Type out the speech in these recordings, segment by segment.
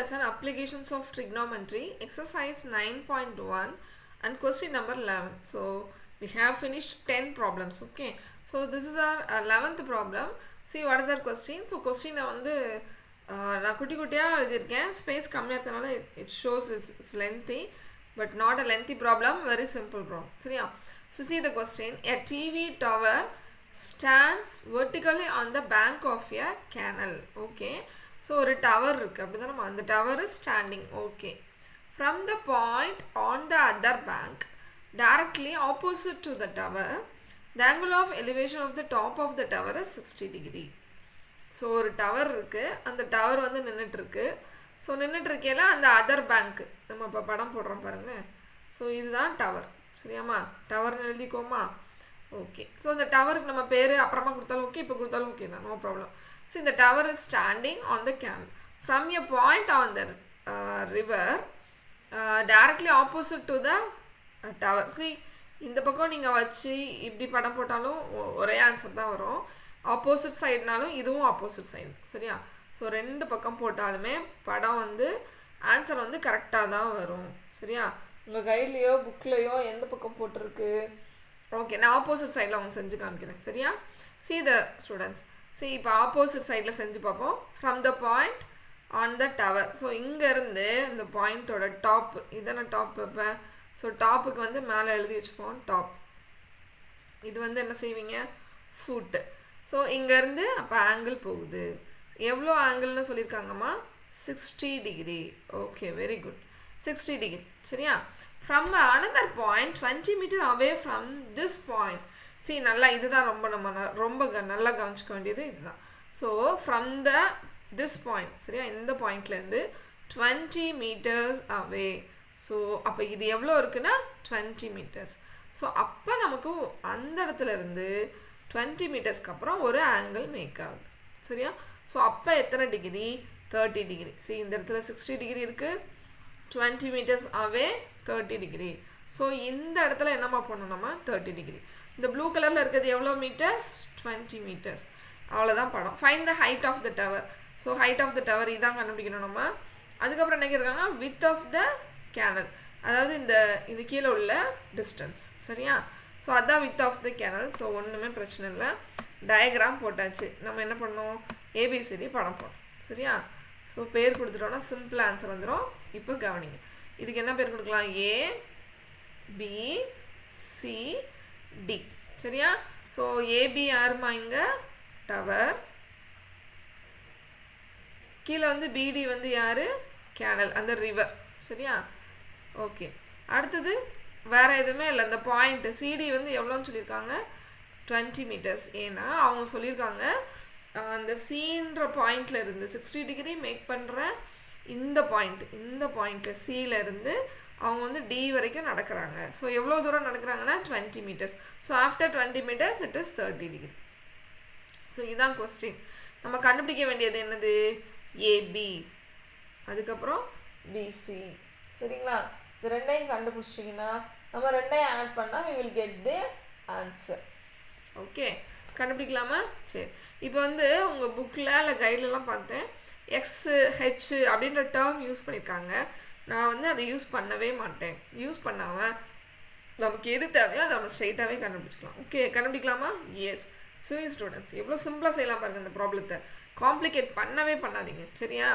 lesson Applications of Trigonometry, exercise 9.1 and question number 11. So we have finished 10 problems. Okay, so this is our 11th problem. See what is our question. So question வந்து நான் குட்டி குட்டியாக எழுதியிருக்கேன். Space கம்மியாக இருக்கனால it shows it's lengthy but not a lengthy problem, very simple problem. சரியா? So see the question. A TV tower stands vertically on the bank of a canal. Okay, so ஒரு tower இருக்கு, அப்படிதானே? அந்த tower is standing. Okay, from the point on the other bank directly opposite to the tower, the angle of elevation of the top of the tower is 60 degree. So ஒரு tower இருக்குது, அந்த tower வந்து நின்றுட்டுருக்கு. So நின்றுட்டுருக்கையில் அந்த other பேங்க்கு நம்ம இப்போ படம் போடுறோம் பாருங்கள். ஸோ இதுதான் டவர். சரியாம்மா? டவர்னு எழுதிக்கோமா? ஓகே. ஸோ இந்த டவருக்கு நம்ம பேர் அப்புறமா கொடுத்தாலும் ஓகே, இப்போ கொடுத்தாலும் ஓகே தான், நோ ப்ராப்ளம். ஸோ இந்த tower is standing on the canal from a point on the river directly opposite to the tower. C இந்த பக்கம் நீங்கள் வச்சு இப்படி படம் போட்டாலும் ஒரே ஆன்சர் தான் வரும். ஆப்போசிட் சைடுனாலும் இதுவும் ஆப்போசிட் சைடு. சரியா? ஸோ ரெண்டு பக்கம் போட்டாலுமே படம் வந்து ஆன்சர் வந்து கரெக்டாக தான் வரும். சரியா? உங்கள் கைட்லேயோ புக்லேயோ எந்த பக்கம் போட்டிருக்கு? ஓகே, நான் ஆப்போசிட் சைடில் அவங்க செஞ்சு காமிக்கிறேன். சரியா? சி த ஸ்டூடெண்ட்ஸ், சி இப்போ ஆப்போசிட் சைடில் செஞ்சு பார்ப்போம். From the point on the tower. So இங்கேருந்து இந்த பாயிண்ட்டோட டாப்பு, இதான டாப் இப்போ. ஸோ டாப்புக்கு வந்து மேலே எழுதி வச்சுப்போம் டாப். இது வந்து என்ன செய்வீங்க? ஃபுட்டு. ஸோ இங்கேருந்து அப்போ ஆங்கிள் போகுது. எவ்வளோ ஆங்கிள்னு சொல்லியிருக்காங்கம்மா? 60 degree. Okay, very good, 60 degree. சரியா? From another point 20 metre away from this point. C நல்லா இதுதான் ரொம்ப நல்லா கவனிச்சுக்க வேண்டியது இதுதான். ஸோ ஃப்ரம் திஸ் பாயிண்ட், சரியா, இந்த பாயிண்ட்லேருந்து 20 மீட்டர்ஸ் அவே. ஸோ அப்போ இது எவ்வளோ இருக்குன்னா 20 மீட்டர்ஸ். ஸோ அப்போ நமக்கு அந்த இடத்துல இருந்து 20 மீட்டர்ஸ்க்கு அப்புறம் ஒரு ஆங்கிள் மேக் ஆகுது. சரியா? ஸோ அப்போ எத்தனை டிகிரி? 30 டிகிரி. சி இந்த இடத்துல 60 டிகிரி இருக்குது, 20 மீட்டர்ஸ் அவே 30 டிகிரி. ஸோ இந்த இடத்துல என்னம்மா பண்ணணும் நம்ம? 30 டிகிரி. இந்த ப்ளூ கலரில் இருக்கிறது எவ்வளோ மீட்டர்ஸ்? 20 மீட்டர்ஸ். அவ்வளோதான் படம். Find the height of the tower. So height of the tower இதான் கண்டுபிடிக்கணும் நம்ம. அதுக்கப்புறம் என்ன கேட்குறாங்கன்னா வித் ஆஃப் த கேனல், அதாவது இது கீழே உள்ள டிஸ்டன்ஸ். சரியா? ஸோ அதுதான் width of the canal. So ஒன்றுமே பிரச்சனை இல்லை, டயக்ராம் போட்டாச்சு. நம்ம என்ன பண்ணோம்? ஏபிசிடி படம் போடணும். சரியா? ஸோ பேர் கொடுத்துட்டோன்னா சிம்பிள் ஆன்சர் வந்துடும். இப்போ கவனிங்க, இதுக்கு என்ன பேர் கொடுக்கலாம்? ஏ பி சி டி. சரியா? ஸோ ஏபி யாருமா? இங்கே டவர். கீழே வந்து பிடி வந்து யார்? கேனல், அந்த ரிவர். சரியா? ஓகே. அடுத்தது வேறு எதுவுமே இல்லை. இந்த பாயிண்ட்டு சிடி வந்து எவ்வளோன்னு சொல்லியிருக்காங்க? 20 மீட்டர்ஸ். ஏன்னா அவங்க சொல்லியிருக்காங்க அந்த சீன்ற பாயிண்டில் இருந்து 60 டிகிரி மேக் பண்ணுற இந்த பாயிண்ட்டு சியில் இருந்து அவங்க வந்து டி வரைக்கும் நடக்கிறாங்க. ஸோ எவ்வளோ தூரம் நடக்கிறாங்கன்னா 20 metres. So after 20 metres it is 30 degree. So இதுதான் கொஸ்டின். நம்ம கண்டுபிடிக்க வேண்டியது என்னது? ஏபி, அதுக்கப்புறம் பிசி. சரிங்களா? இது ரெண்டையும் கண்டுபிடிச்சிட்டிங்கன்னா நம்ம ரெண்டையும் ஆட் பண்ணால் we will get the answer. Okay, கண்டுபிடிக்கலாமா? சரி, இப்போ வந்து உங்கள் புக்கில் இல்லை கைட்லலாம் பார்த்தேன் எக்ஸு ஹெச் அப்படின்ற டேர்ம் யூஸ் பண்ணியிருக்காங்க. நான் வந்து அதை யூஸ் பண்ணவே மாட்டேன். யூஸ் பண்ணாமல் நமக்கு எது தேவையோ அதை நம்ம ஸ்ட்ரைட்டாகவே கண்டுபிடிச்சிக்கலாம். ஓகே, கண்டுபிடிக்கலாமா? எஸ். சிவி ஸ்டூடெண்ட்ஸ் எவ்வளோ சிம்பிளாக செய்யலாம் பாருங்கள். இந்த ப்ராப்ளத்தை காம்ப்ளிகேட் பண்ணவே பண்ணாதீங்க. சரியா?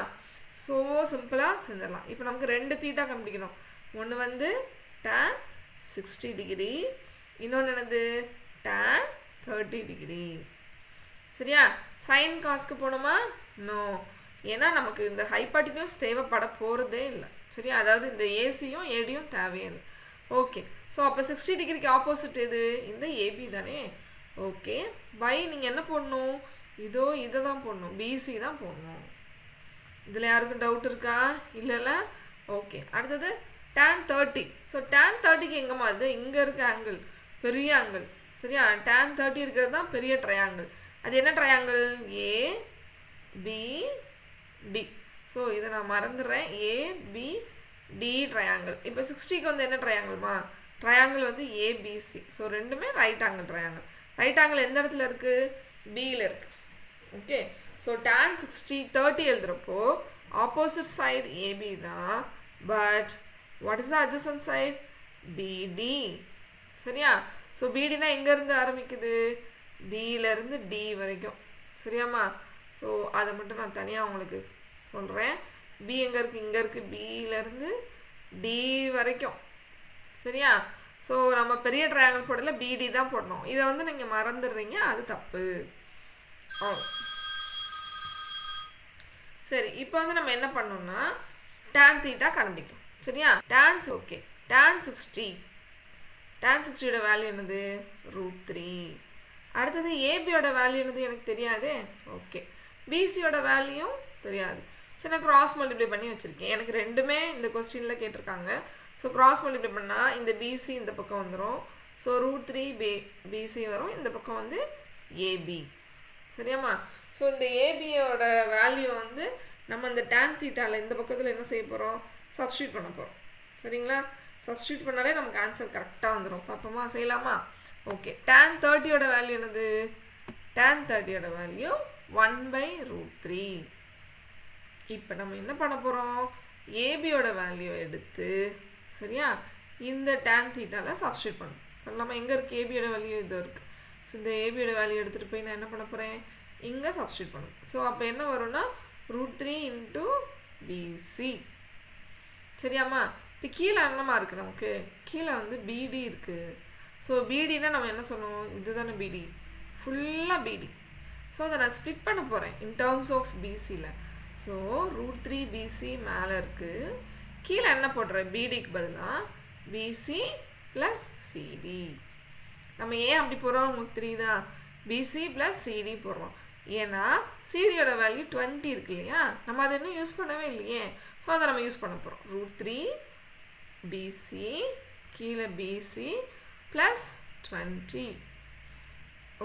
ஸோ சிம்பிளாக செஞ்சிடலாம். இப்போ நமக்கு 2 தீட்டா கண்டுபிடிக்கணும். ஒன்று வந்து tan 60 டிகிரி, இன்னொன்று என்னது? tan 30 degree. சரியா? சைன் காஸ்க்கு போகணுமா? நோ, ஏன்னா நமக்கு இந்த ஹைபாட்டினியூஸ் தேவைப்பட போகிறதே இல்லை. சரியா? அதாவது இந்த ஏசியும் ஏடியும் தேவையே இல்லை. ஓகே, ஸோ அப்போ 60 டிகிரிக்கு ஆப்போசிட் எது? இந்த ஏபி தானே. ஓகே, பை நீங்கள் என்ன போடணும்? இதை தான் போடணும், பிசி தான் போடணும். இதில் யாருக்கும் டவுட் இருக்கா? இல்லைல்ல? ஓகே. அடுத்தது tan 30. So tan 30க்கு எங்கேம்மா? அது இங்கே இருக்க ஆங்கிள் பெரிய ஆங்கிள். சரியா? tan 30 இருக்கிறது தான் பெரிய ட்ரையாங்கிள். அது என்ன triangle? A B D. So இதை நான் மறந்துடுறேன். A B D triangle. இப்போ 60க்கு வந்து என்ன ட்ரையாங்கிள்மா? ட்ரையாங்கிள் வந்து ஏபிசி. ஸோ ரெண்டுமே right angle triangle. Right angle எந்த இடத்துல இருக்குது? பியில் இருக்குது. ஓகே, ஸோ tan 60 30 எழுதுகிறப்போ ஆப்போசிட் சைடு ஏபி தான், but what is the adjacent side? BD. சரியா? ஸோ பிடினா எங்கேருந்து ஆரம்பிக்குது? பியிலேருந்து டி வரைக்கும். சரியாம்மா? ஸோ அதை மட்டும் நான் தனியாக உங்களுக்கு சொல்கிறேன். பி எங்கே இருக்குது? இங்கே இருக்குது. பியிலேருந்து டி வரைக்கும். சரியா? ஸோ நம்ம பெரிய ட்ரையாங்கிள் போடல, பிடி தான் போடணும். இதை வந்து நீங்கள் மறந்துடுறீங்க, அது தப்பு. சரி, இப்போ வந்து நம்ம என்ன பண்ணோம்னா tan θ கண்டுபிடிக்கணும். சரியா? ஓகே, tan 60 யோட வேல்யூ என்னது? √3. அடுத்தது ஏபியோட வேல்யூ என்னது? எனக்கு தெரியாது. ஓகே, பிசியோட வேல்யூ தெரியாது. சரி, நான் கிராஸ் மல்டிப்ளை பண்ணி வச்சுருக்கேன். எனக்கு ரெண்டுமே இந்த கொஸ்டினில் கேட்டிருக்காங்க. ஸோ கிராஸ் மல்டிப்ளை பண்ணால் இந்த பிசி இந்த பக்கம் வந்துடும். ஸோ √3 பிசி வரும், இந்த பக்கம் வந்து ஏபி. சரியாம்மா? ஸோ இந்த ஏபியோட வேல்யூ வந்து நம்ம இந்த tan θல இந்த பக்கத்தில் என்ன செய்ய போகிறோம்? சப்ஸ்டியூட் பண்ண போகிறோம். சரிங்களா? சப்ஸ்டியூட் பண்ணாலே நமக்கு ஆன்சர் கரெக்டாக வந்துடும். பார்ப்போமா? செய்யலாமா? ஓகே, tan 30 யோட வேல்யூ என்னது? tan 30 யோட வேல்யூ 1/√3. இப்போ நம்ம என்ன பண்ண போகிறோம்? ஏபியோட வேல்யூ எடுத்து, சரியா, இந்த tan θல சப்ஸ்டியூட் பண்ணலாமா? எங்கே இருக்குது ஏபியோட வேல்யூ? இது இருக்குது. ஸோ இந்த ஏபியோட வேல்யூ எடுத்துகிட்டு போய் நான் என்ன பண்ண போகிறேன்? இங்கே சப்ஸ்டியூட் பண்ணணும். ஸோ அப்போ என்ன வரும்னா √3 × BC. சரியாம்மா? இப்போ கீழே என்னமா இருக்குது நமக்கு? கீழே வந்து பிடி இருக்குது. ஸோ பிடினா நம்ம என்ன சொன்னோம்? இதுதானே பிடி, ஃபுல்லாக பிடி. ஸோ அதை நான் ஸ்ப்ளிட் பண்ண போகிறேன் இன் டேர்ம்ஸ் ஆஃப் பிசியில். ஸோ √3 BC மேலே இருக்குது, கீழே என்ன போடுறேன்? பிடிக்கு பதிலாக பிசி ப்ளஸ் சிடி. நம்ம ஏன் அப்படி போடுறோம் உங்களுக்கு தெரியுதா? பிசி ப்ளஸ் சிடி போடுறோம். ஏன்னா சிடியோட வேல்யூ 20 இருக்கு இல்லையா? நம்ம அதை இன்னும் யூஸ் பண்ணவே இல்லையே. ஸோ அதை நம்ம யூஸ் பண்ண போகிறோம். √3 BC கீழே பிசி ப்ளஸ் 20.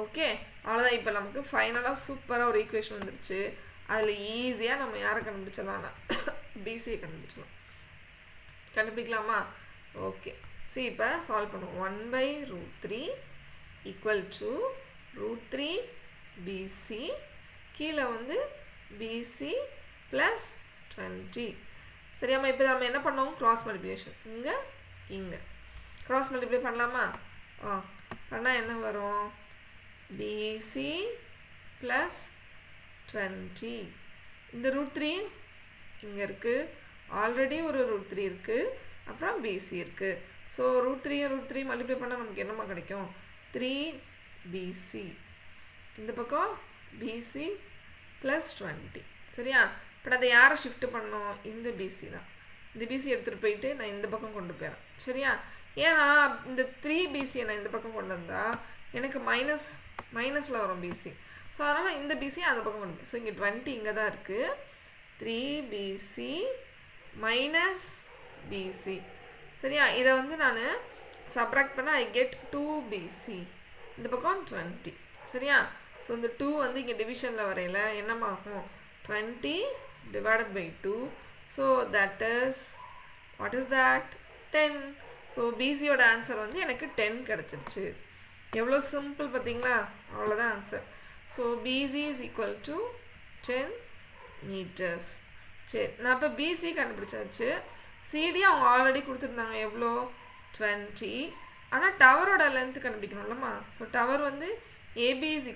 ஓகே, அவ்வளோதான். இப்போ நமக்கு ஃபைனலாக சூப்பராக ஒரு ஈக்குவேஷன் வந்துருச்சு. அதில் ஈஸியாக நம்ம யாரை கண்டுபிடிச்சலாம்னா பிசியை கண்டுபிடிக்கலாமா? ஓகே, சரி, இப்போ சால்வ் பண்ணுவோம். 1/√3 = √3 BC கீழே வந்து பிசி ப்ளஸ் 20. சரியாம்மா? இப்போ நம்ம என்ன பண்ணோம்? Cross multiplication. இங்கே கிராஸ் மல்டிப்ளை பண்ணலாமா? பண்ணால் என்ன வரும்? BC plus 20. இந்த √3 இங்கே இருக்குது, ஆல்ரெடி ஒரு √3 இருக்குது, அப்புறம் பிசி இருக்குது. ஸோ √3 மல்டிப்ளை பண்ணால் நமக்கு என்னம்மா கிடைக்கும்? 3BC. இந்த பக்கம் பிசி ப்ளஸ் 20. சரியா? இப்போ அதை யாரை ஷிஃப்ட் பண்ணோம்? இந்த பிசி தான். இந்த பிசி எடுத்துகிட்டு போயிட்டு நான் இந்த பக்கம் கொண்டு போயிடுறேன். சரியா? ஏன்னா இந்த 3BCயை நான் இந்த பக்கம் கொண்டு வந்தால் எனக்கு மைனஸில் வரும் பிசி. ஸோ அதனால் இந்த பிசி அந்த பக்கம் கொண்டு போய், ஸோ இங்கே 20 இங்கே தான் இருக்குது. 3BC minus PC. சரியா? இதை வந்து நான் சப்ராக்ட் பண்ண ஐ கெட் 2BC. இந்த பக்கம் 20. சரியா? ஸோ இந்த 2 வந்து இங்கே டிவிஷனில் வரையில் என்னமாகும்? 20 / 2. So that is, what is that? 10. So பிசியோட ஆன்சர் வந்து எனக்கு 10 கிடச்சிருச்சு. எவ்வளோ சிம்பிள் பார்த்தீங்களா? அவ்வளோதான் ஆன்சர். So PC = 10 meters. சரி, நான் இப்போ பிசி கண்டுபிடிச்சாச்சு. சிடி அவங்க ஆல்ரெடி கொடுத்துருந்தாங்க, எவ்வளோ? 20. ஆனால் டவரோட லென்த் கண்டுபிடிக்கணும்லம்மா. ஸோ டவர் வந்து ஏபி =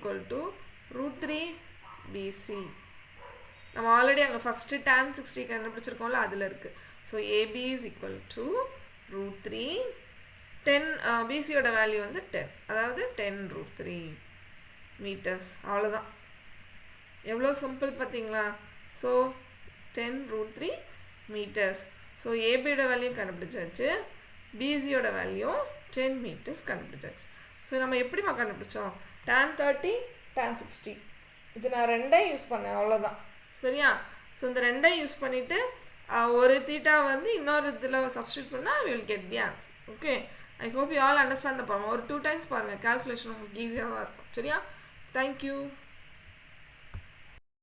√3 BC. நம்ம ஆல்ரெடி அங்கே ஃபஸ்ட்டு tan 60 கண்டுபிடிச்சிருக்கோம்ல, அதில் இருக்குது. So AB = √3 10. பிசியோட வேல்யூ வந்து 10, அதாவது 10√3 meters. அவ்வளோதான். எவ்வளோ சிம்பிள் பார்த்தீங்களா? So 10√3 meters. ஸோ ஏபியோட வேல்யூ கண்டுபிடிச்சாச்சு, பிசியோட வேல்யூ 10 meters கண்டுபிடிச்சாச்சு. ஸோ நம்ம எப்படிமா கண்டுபிடிச்சோம்? tan 30 tan 60 இது நான் ரெண்டையும் யூஸ் பண்ணேன், அவ்வளோதான். சரியா? ஸோ இந்த ரெண்டையும் யூஸ் பண்ணிவிட்டு ஒரு தீட்டா வந்து இன்னொரு இதில் சப்ஸ்டியூட் பண்ணால் we will get the answer. Okay, I hope you all understand the problem. ஒரு 2 times பாருங்கள், கால்குலேஷன் உங்களுக்கு ஈஸியாக தான் இருக்கும். சரியா? தேங்க்யூ.